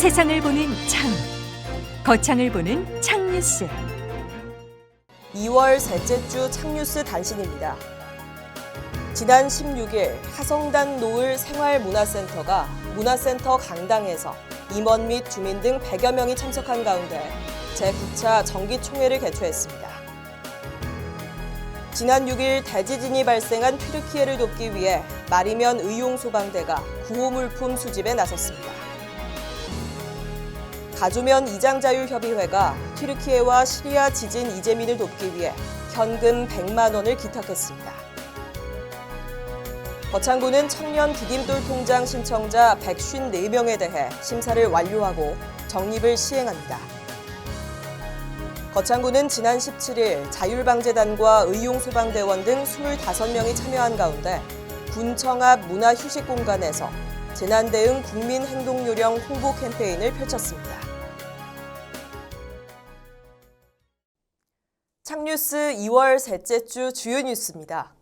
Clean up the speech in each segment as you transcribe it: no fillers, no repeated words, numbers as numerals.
세상을 보는 창, 거창을 보는 창뉴스. 2월 셋째 주 창뉴스 단신입니다. 지난 16일 하성단 노을 생활문화센터가 문화센터 강당에서 임원 및 주민 등 100여 명이 참석한 가운데 제9차 정기총회를 개최했습니다. 지난 6일 대지진이 발생한 튀르키예를 돕기 위해 마리면 의용소방대가 구호물품 수집에 나섰습니다. 가조면 이장자율협의회가 튀르키예와 시리아 지진 이재민을 돕기 위해 현금 100만 원을 기탁했습니다. 거창구는 청년 디딤돌 통장 신청자 154명에 대해 심사를 완료하고 적립을 시행합니다. 거창구는 지난 17일 자율방재단과 의용소방대원 등 25명이 참여한 가운데 군청 앞 문화휴식공간에서 재난대응 국민행동요령 홍보 캠페인을 펼쳤습니다. 창뉴스 2월 셋째 주 주요 뉴스입니다.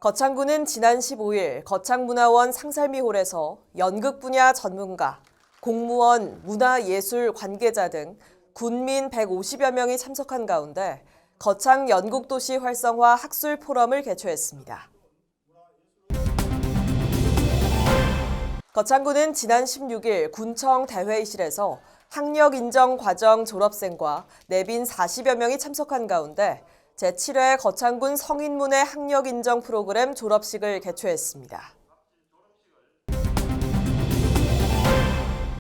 거창구는 지난 15일 거창문화원 상살미홀에서 연극 분야 전문가, 공무원, 문화예술 관계자 등 군민 150여 명이 참석한 가운데 거창 연극도시 활성화 학술 포럼을 개최했습니다. 거창구는 지난 16일 군청 대회의실에서 학력인정과정 졸업생과 내빈 40여 명이 참석한 가운데 제7회 거창군 성인문예 학력인정 프로그램 졸업식을 개최했습니다.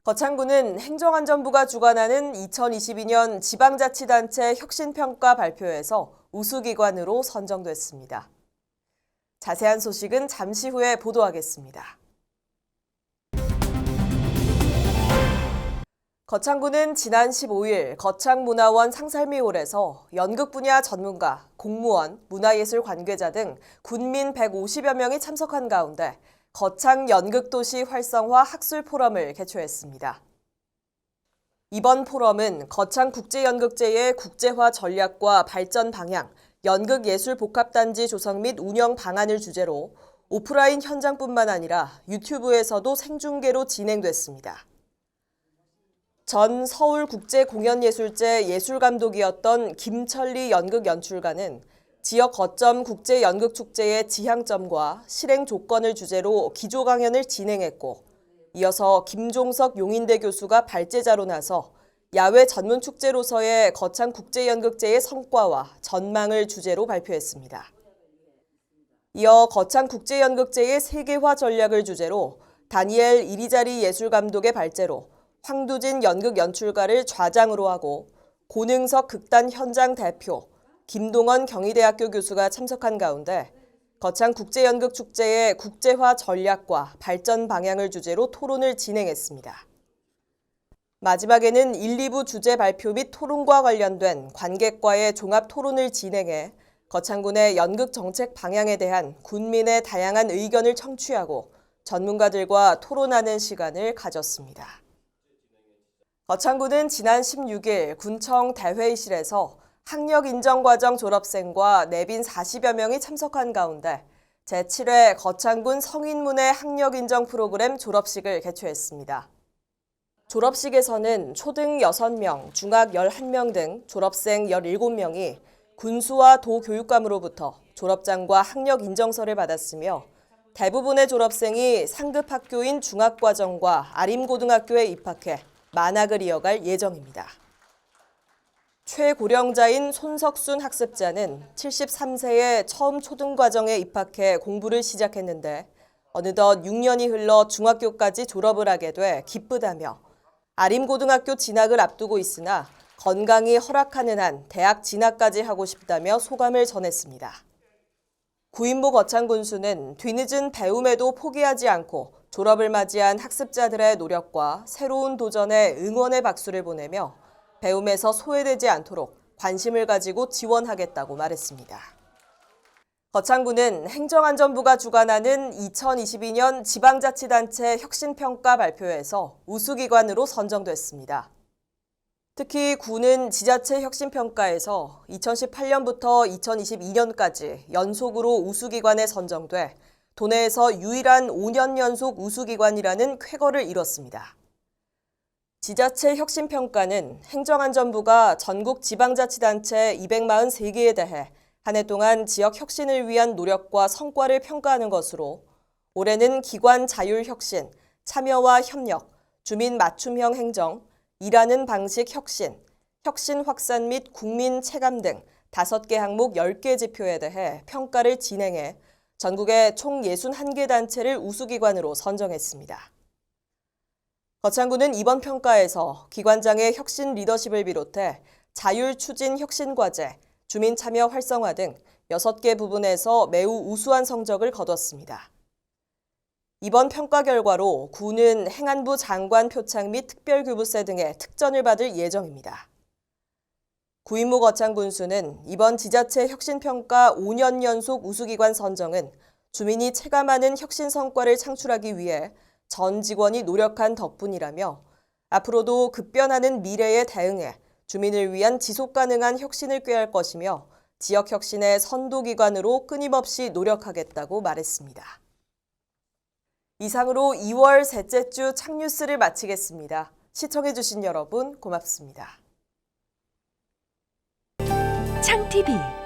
거창구는 행정안전부가 주관하는 2022년 지방자치단체 혁신평가 발표에서 우수기관으로 선정됐습니다. 자세한 소식은 잠시 후에 보도하겠습니다. 거창구는 지난 15일 거창문화원 상살미홀에서 연극 분야 전문가, 공무원, 문화예술 관계자 등 군민 150여 명이 참석한 가운데 거창 연극도시 활성화 학술 포럼을 개최했습니다. 이번 포럼은 거창국제연극제의 국제화 전략과 발전 방향, 연극예술복합단지 조성 및 운영 방안을 주제로 오프라인 현장뿐만 아니라 유튜브에서도 생중계로 진행됐습니다. 전 서울국제공연예술제 예술감독이었던 김철리 연극연출가는 지역 거점 국제연극축제의 지향점과 실행 조건을 주제로 기조 강연을 진행했고, 이어서 김종석 용인대 교수가 발제자로 나서 야외 전문 축제로서의 거창 국제연극제의 성과와 전망을 주제로 발표했습니다. 이어 거창 국제연극제의 세계화 전략을 주제로 다니엘 이리자리 예술감독의 발제로 황두진 연극연출가를 좌장으로 하고 고능석 극단 현장 대표, 김동원 경희대학교 교수가 참석한 가운데 거창 국제연극축제의 국제화 전략과 발전 방향을 주제로 토론을 진행했습니다. 마지막에는 1, 2부 주제 발표 및 토론과 관련된 관객과의 종합 토론을 진행해 거창군의 연극 정책 방향에 대한 군민의 다양한 의견을 청취하고 전문가들과 토론하는 시간을 가졌습니다. 거창구는 지난 16일 군청 대회의실에서 학력인정과정 졸업생과 내빈 40여 명이 참석한 가운데 제7회 거창군 성인문예 학력인정 프로그램 졸업식을 개최했습니다. 졸업식에서는 초등 6명, 중학 11명 등 졸업생 17명이 군수와 도교육감으로부터 졸업장과 학력인정서를 받았으며 대부분의 졸업생이 상급 학교인 중학과정과 아림고등학교에 입학해 만학을 이어갈 예정입니다. 최고령자인 손석순 학습자는 73세에 처음 초등과정에 입학해 공부를 시작했는데 어느덧 6년이 흘러 중학교까지 졸업을 하게 돼 기쁘다며 아림고등학교 진학을 앞두고 있으나 건강이 허락하는 한 대학 진학까지 하고 싶다며 소감을 전했습니다. 구인모 거창군수는 뒤늦은 배움에도 포기하지 않고 졸업을 맞이한 학습자들의 노력과 새로운 도전에 응원의 박수를 보내며 배움에서 소외되지 않도록 관심을 가지고 지원하겠다고 말했습니다. 거창구는 행정안전부가 주관하는 2022년 지방자치단체 혁신평가 발표에서 우수기관으로 선정됐습니다. 특히 구는 지자체 혁신평가에서 2018년부터 2022년까지 연속으로 우수기관에 선정돼 도내에서 유일한 5년 연속 우수기관이라는 쾌거를 이뤘습니다. 지자체 혁신평가는 행정안전부가 전국 지방자치단체 243개에 대해 한 해 동안 지역 혁신을 위한 노력과 성과를 평가하는 것으로 올해는 기관 자율혁신, 참여와 협력, 주민 맞춤형 행정, 일하는 방식 혁신, 혁신 확산 및 국민 체감 등 5개 항목 10개 지표에 대해 평가를 진행해 전국의 총 61개 단체를 우수기관으로 선정했습니다. 거창구는 이번 평가에서 기관장의 혁신 리더십을 비롯해 자율 추진 혁신 과제, 주민 참여 활성화 등 6개 부분에서 매우 우수한 성적을 거뒀습니다. 이번 평가 결과로 구는 행안부 장관 표창 및 특별교부세 등의 특전을 받을 예정입니다. 구인무 거창군수는 이번 지자체 혁신평가 5년 연속 우수기관 선정은 주민이 체감하는 혁신 성과를 창출하기 위해 전 직원이 노력한 덕분이라며 앞으로도 급변하는 미래에 대응해 주민을 위한 지속가능한 혁신을 꾀할 것이며 지역 혁신의 선도기관으로 끊임없이 노력하겠다고 말했습니다. 이상으로 2월 셋째 주 창뉴스를 마치겠습니다. 시청해주신 여러분 고맙습니다. 창TV